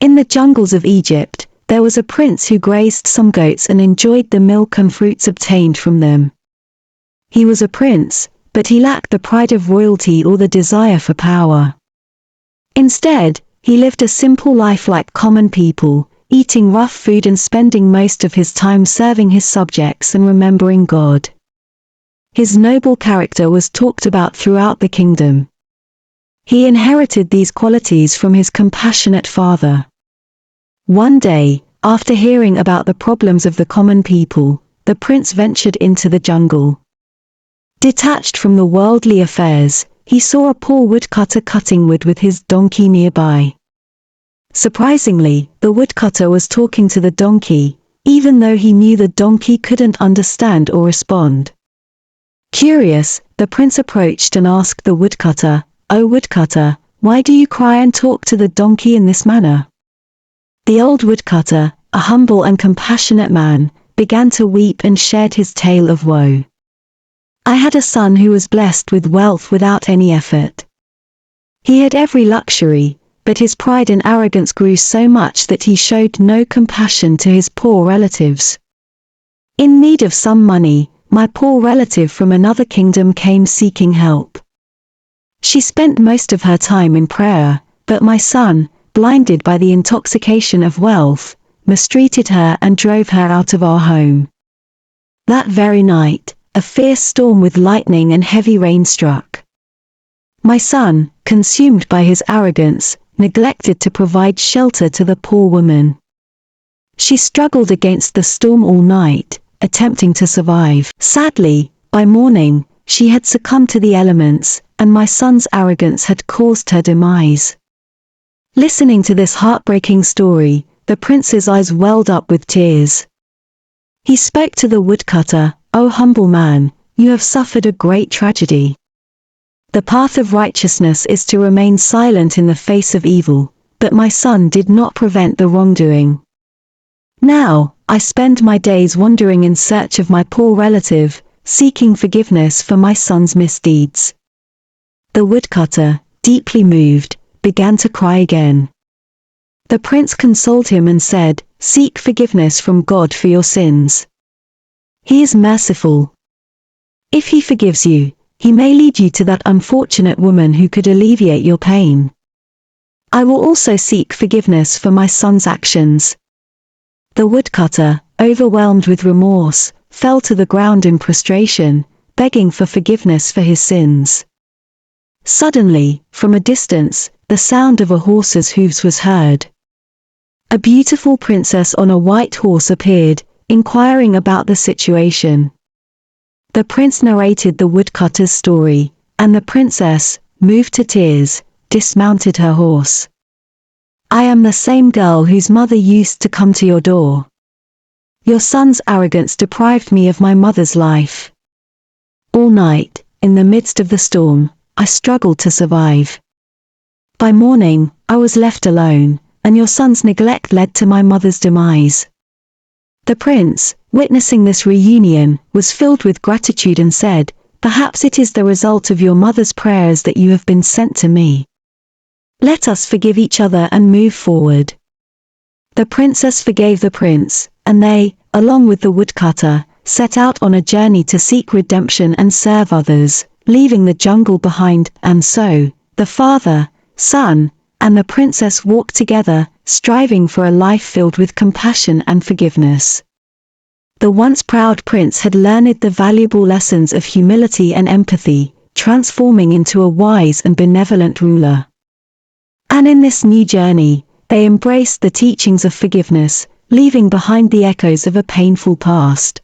In the jungles of Egypt, there was a prince who grazed some goats and enjoyed the milk and fruits obtained from them. He was a prince, but he lacked the pride of royalty or the desire for power. Instead, he lived a simple life like common people, eating rough food and spending most of his time serving his subjects and remembering God. His noble character was talked about throughout the kingdom. He inherited these qualities from his compassionate father. One day, after hearing about the problems of the common people, the prince ventured into the jungle. Detached from the worldly affairs, he saw a poor woodcutter cutting wood with his donkey nearby. Surprisingly, the woodcutter was talking to the donkey, even though he knew the donkey couldn't understand or respond. Curious, the prince approached and asked the woodcutter, "Oh woodcutter, why do you cry and talk to the donkey in this manner?" The old woodcutter, a humble and compassionate man, began to weep and shared his tale of woe. "I had a son who was blessed with wealth without any effort. He had every luxury, but his pride and arrogance grew so much that he showed no compassion to his poor relatives. In need of some money, my poor relative from another kingdom came seeking help. She spent most of her time in prayer, but my son, blinded by the intoxication of wealth, mistreated her and drove her out of our home. That very night, a fierce storm with lightning and heavy rain struck. My son, consumed by his arrogance, neglected to provide shelter to the poor woman. She struggled against the storm all night, attempting to survive. Sadly, by morning, she had succumbed to the elements, and my son's arrogance had caused her demise." Listening to this heartbreaking story, the prince's eyes welled up with tears. He spoke to the woodcutter, "O humble man, you have suffered a great tragedy. The path of righteousness is to remain silent in the face of evil, but my son did not prevent the wrongdoing. Now, I spend my days wandering in search of my poor relative, seeking forgiveness for my son's misdeeds." The woodcutter, deeply moved, began to cry again. The prince consoled him and said, "Seek forgiveness from God for your sins. He is merciful. If he forgives you, he may lead you to that unfortunate woman who could alleviate your pain. I will also seek forgiveness for my son's actions." The woodcutter, overwhelmed with remorse, fell to the ground in prostration, begging for forgiveness for his sins. Suddenly, from a distance, the sound of a horse's hooves was heard. A beautiful princess on a white horse appeared, inquiring about the situation. The prince narrated the woodcutter's story, and the princess, moved to tears, dismounted her horse. "I am the same girl whose mother used to come to your door. Your son's arrogance deprived me of my mother's life. All night, in the midst of the storm, I struggled to survive. By morning, I was left alone, and your son's neglect led to my mother's demise." The prince, witnessing this reunion, was filled with gratitude and said, "Perhaps it is the result of your mother's prayers that you have been sent to me. Let us forgive each other and move forward." The princess forgave the prince, and they, along with the woodcutter, set out on a journey to seek redemption and serve others, leaving the jungle behind, and so, the father, son, and the princess walked together, striving for a life filled with compassion and forgiveness. The once proud prince had learned the valuable lessons of humility and empathy, transforming into a wise and benevolent ruler. And in this new journey, they embraced the teachings of forgiveness, leaving behind the echoes of a painful past.